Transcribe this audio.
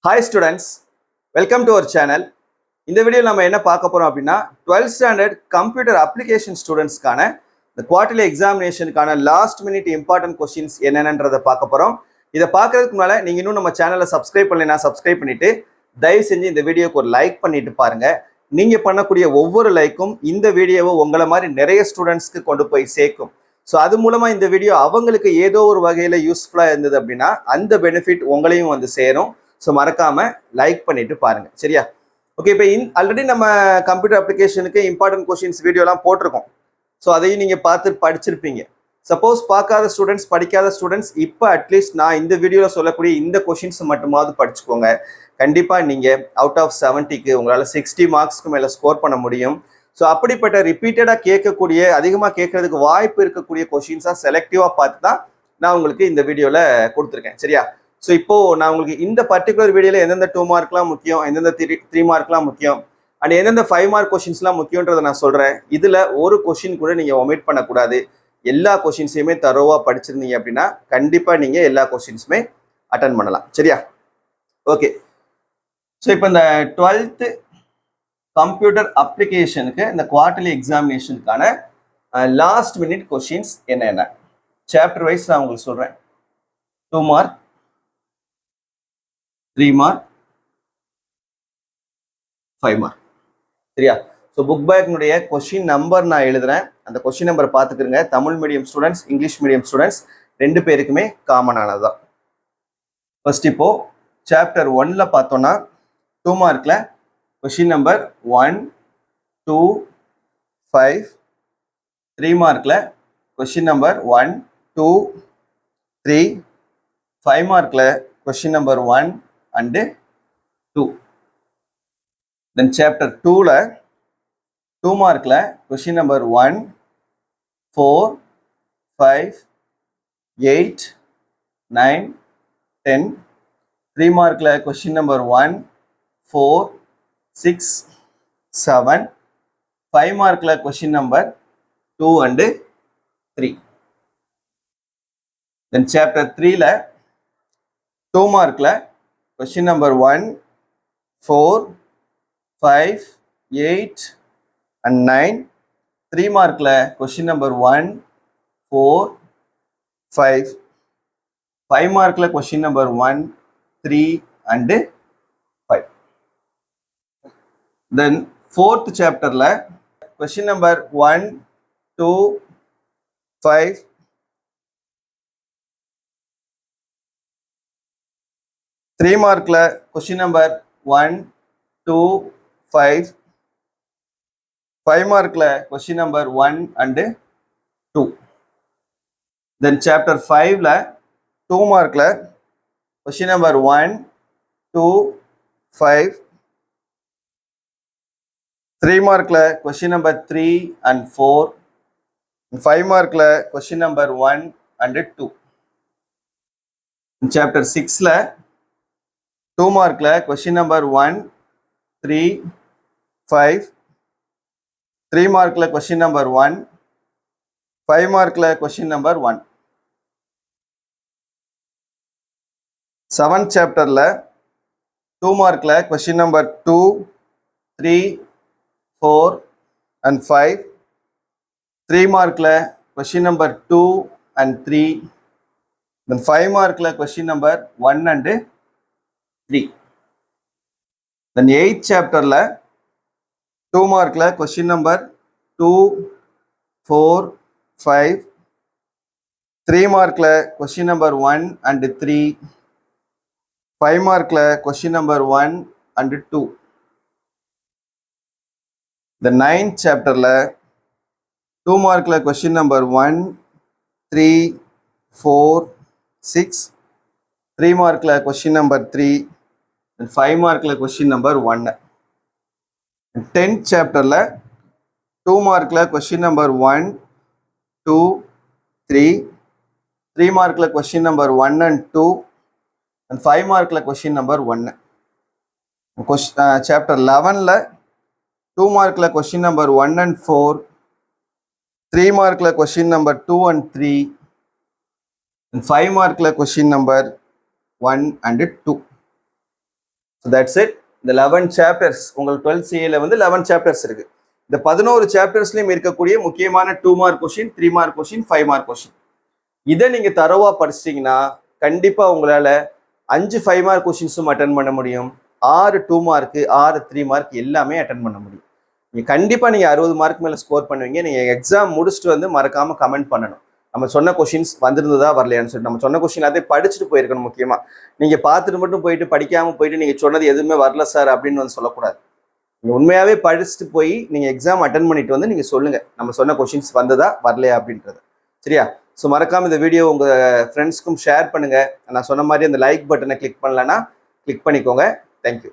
Hi students, welcome to our channel. இந்த வீடியோவில் நம்ம என்ன பார்க்க போறோம் அப்படின்னா 12th ஸ்டாண்டர்ட் கம்ப்யூட்டர் அப்ளிகேஷன் ஸ்டூடெண்ட்ஸ்க்கான இந்த குவார்டர்லி எக்ஸாமினேஷனுக்கான லாஸ்ட் மினிட் இம்பார்ட்டன்ட் கொஸ்டின்ஸ் என்னென்னன்றதை பார்க்க போறோம். இதை பார்க்கறதுக்கு முன்னால நீங்க இன்னும் நம்ம சேனலை சப்ஸ்கிரைப் பண்ணலைன்னா சப்ஸ்கிரைப் பண்ணிட்டு தயவு செஞ்சு இந்த வீடியோக்கு ஒரு லைக் பண்ணிட்டு பாருங்க. நீங்க பண்ணக்கூடிய ஒவ்வொரு லைக்கும் இந்த வீடியோவை உங்களை மாதிரி நிறைய ஸ்டூடெண்ட்ஸ்க்கு கொண்டு போய் சேர்க்கும். ஸோ அது மூலமா இந்த வீடியோ அவங்களுக்கு ஏதோ ஒரு வகையில யூஸ்ஃபுல்லா இருந்தது அப்படின்னா அந்த பெனிஃபிட் உங்களையும் வந்து சேரும். ஸோ மறக்காம லைக் பண்ணிட்டு பாருங்க, சரியா? ஓகே, இப்போ ஆல்ரெடி நம்ம கம்ப்யூட்டர் அப்ளிகேஷனுக்கு இம்பார்ட்டன்ட் கொஸ்டின்ஸ் வீடியோலாம் போட்டிருக்கோம். ஸோ அதையும் நீங்க பார்த்து படிச்சிருப்பீங்க. சப்போஸ் பார்க்காத ஸ்டூடெண்ட்ஸ், படிக்காத ஸ்டூடெண்ட்ஸ், இப்போ அட்லீஸ்ட் நான் இந்த வீடியோவில் சொல்லக்கூடிய இந்த கொஸ்டின்ஸ் மட்டுமாவது படிச்சுக்கோங்க. கண்டிப்பாக நீங்கள் அவுட் ஆஃப் 70க்கு உங்களால் 60 மார்க்ஸ்க்கு மேலே ஸ்கோர் பண்ண முடியும். ஸோ அப்படிப்பட்ட ரிப்பீட்டடாக கேட்கக்கூடிய, அதிகமாக கேட்கறதுக்கு வாய்ப்பு இருக்கக்கூடிய கொஸ்டின்ஸாக செலக்டிவாக பார்த்து தான் நான் உங்களுக்கு இந்த வீடியோவில் கொடுத்துருக்கேன், சரியா? ஸோ இப்போ நான் உங்களுக்கு இந்த பர்டிகுலர் வீடியோவில் எந்தெந்த 2 மார்க்லாம் முக்கியம், எந்தெந்த 3 மார்க்லாம் முக்கியம், அண்ட் எந்தெந்த 5 மார்க் கொஸ்டின்ஸ்லாம் முக்கியன்றதை நான் சொல்கிறேன். இதில் ஒரு கொஸ்டின் கூட நீங்கள் ஒமிட் பண்ணக்கூடாது. எல்லா கொஸ்டின்ஸையுமே தரோவாக படிச்சிருந்தீங்க அப்படின்னா கண்டிப்பாக நீங்கள் எல்லா கொஸ்டின்ஸுமே அட்டன் பண்ணலாம், சரியா? ஓகே, ஸோ இப்போ இந்த 12th கம்ப்யூட்டர் அப்ளிகேஷனுக்கு இந்த குவார்டர்லி எக்ஸாமினேஷனுக்கான லாஸ்ட் மினிட் கொஸ்டின்ஸ் என்னென்ன சாப்டர் வைஸ் நான் உங்களுக்கு சொல்கிறேன். 2 மார்க், 3 மார்க், 5 மார்க், சரியா? ஸோ புக் பேக்கினுடைய கொஸ்டின் நம்பர் நான் எழுதுறேன். அந்த கொஸ்டின் நம்பர் பார்த்துக்கிறங்க. Tamil medium students, English medium students 2 பேருக்குமே காமனானது தான். ஃபர்ஸ்ட் இப்போ சாப்டர் 1ல பார்த்தோம்னா 2 மார்க்ல கொஸ்டின் நம்பர் 1, 2, 5. 3 மார்க்ல கொஸ்டின் நம்பர் 1, 2, 3. 5 மார்க்ல question number 1 and 2. Then chapter 2ல 2 மார்க்ல கொஸ்டின் நம்பர் 1, 4, 5, 8, 9, 10. 3 மார்க்ல கொஸ்டின் நம்பர் 1, 4, 6, 7. 5 மார்க்ல question number 2 and 3. Then chapter 3ல 2 மார்க்ல கொஸ்டின் நம்பர் 1, 4, 5, 8 and 9. 3 மார்க்ல கொஸ்டின் நம்பர் 1, 4, 5. 5 மார்க்ல question number 1, 3 and 5. Then 4th chapterல கொஸ்டின் நம்பர் 1, 2, 5. 3 மார்க்ல கொஸ்டின் நம்பர் 1, 2, 5. 5 மார்க்ல question number 1 and 2. Then chapter 5ல 2 மார்க்ல கொஸ்டின் நம்பர் 1, 2, 5. 3 மார்க்ல கொஸ்டின் நம்பர் 3 and 4. 5 மார்க்ல கொஸ்டின் நம்பர் 1 and 2. Chapter 6ல 2 மார்க்ல கொஸ்டின் நம்பர் 1, 3, 5. 3 மார்க்ல கொஸ்டின் நம்பர் 1. 5 மார்க்ல கொஸ்டின் நம்பர் 1. 7th சாப்டர்ல 2 மார்க்ல கொஸ்டின் நம்பர் 2, 3, 4 and 5. 3 மார்க்ல கொஸ்டின் நம்பர் 2 and 3. Then 5 மார்க்ல question number 1 and 3. Then 8th சாப்டர்ல 2 மார்க்ல கொஸ்டின் நம்பர் 2, 4, 5. 3 மார்க்ல கொஸ்டின் நம்பர் 1 and 3. 5 மார்க்ல question number 1 and 2. The 9th சாப்டர்ல 2 மார்க்ல கொஸ்டின் நம்பர் 1, 3, 4, 6. 3 மார்க்ல கொஸ்டின் நம்பர் 3 and 5 மார்க்ல கொஸ்டின் நம்பர் 1. 10th சாப்டர்ல 2 மார்க்ல கொஸ்டின் நம்பர் 1, 2, 3. 3 மார்க்ல கொஸ்டின் நம்பர் 1 and 2 and 5 மார்க்ல கொஸ்டின் நம்பர் 1. சாப்டர் 11ல 2 மார்க்ல கொஸ்டின் நம்பர் 1 and 4. 3 மார்க்ல கொஸ்டின் நம்பர் 2 and 3 and 5 மார்க்ல question number 1 and 2. So that's it. இந்த 11 சாப்டர்ஸ் உங்கள் 12th CA வந்து 11 சாப்டர்ஸ் இருக்கு. இந்த 11 சாப்டர்ஸ்லையும் இருக்கக்கூடிய முக்கியமான 2 mark question, 3 mark question, 5 mark question, இதை நீங்க தரவா படிச்சிட்டிங்கன்னா கண்டிப்பா உங்களால 5 5 மார்க் கொஷின்ஸும் அட்டன் பண்ண முடியும், 6 2 மார்க், 6 3 மார்க் எல்லாமே அட்டன் பண்ண முடியும். நீங்க கண்டிப்பா நீங்க 60 மார்க் மேல ஸ்கோர் பண்ணுவீங்க. நீங்க எக்ஸாம் முடிச்சுட்டு வந்து மறக்காம கமெண்ட் பண்ணணும், நம்ம சொன்ன கொஷின்ஸ் வந்திருந்ததா வரலையான்னு சொல்லிட்டு. நம்ம சொன்ன கொஷின் அதே படிச்சுட்டு போயிருக்கணும். முக்கியமா நீங்க பார்த்துட்டு மட்டும் போயிட்டு படிக்காம போயிட்டு நீங்க சொன்னது எதுவுமே வரல சார் அப்படின்னு வந்து சொல்லக்கூடாது. நீங்க உண்மையாவே படிச்சுட்டு போய் நீங்க எக்ஸாம் அட்டன் பண்ணிட்டு வந்து நீங்க சொல்லுங்க நம்ம சொன்ன கொஷின்ஸ் வந்ததா வரலையா அப்படின்றது. சரியா? ஸோ மறக்காம இந்த வீடியோ உங்க ஃப்ரெண்ட்ஸ்க்கும் ஷேர் பண்ணுங்க. நான் சொன்ன மாதிரி அந்த லைக் பட்டனை கிளிக் பண்ணலன்னா கிளிக் பண்ணிக்கோங்க. தேங்க்யூ.